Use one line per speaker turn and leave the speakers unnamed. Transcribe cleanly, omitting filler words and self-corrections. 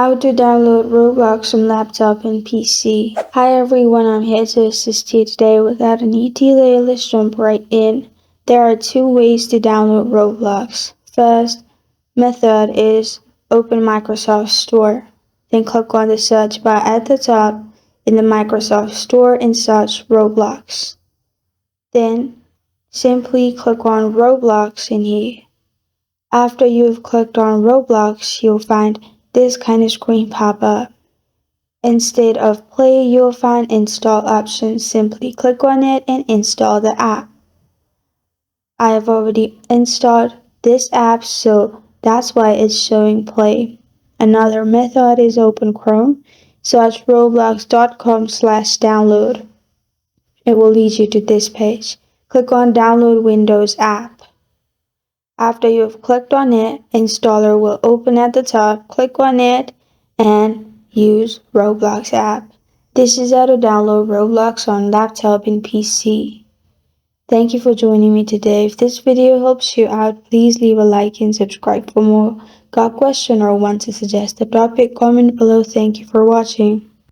How to download Roblox on laptop and PC. Hi everyone, I'm here to assist you today. Without any delay, let's jump right in. There are two ways to download Roblox. First method is open Microsoft Store. Then click on the search bar at the top in the Microsoft Store and search Roblox. Then simply click on Roblox in here. After you've clicked on Roblox, you'll find this kind of screen pop up. Instead of play, you'll find install options. Simply click on it and install the app. I have already installed this app, so that's why it's showing play. Another method is open Chrome. Search roblox.com/download. It will lead you to this page. Click on Download Windows app. After you have clicked on it, installer will open at the top. Click on it and use Roblox app. This is how to download Roblox on laptop and PC. Thank you for joining me today. If this video helps you out, please leave a like and subscribe for more. Got a question or want to suggest a topic? Comment below. Thank you for watching.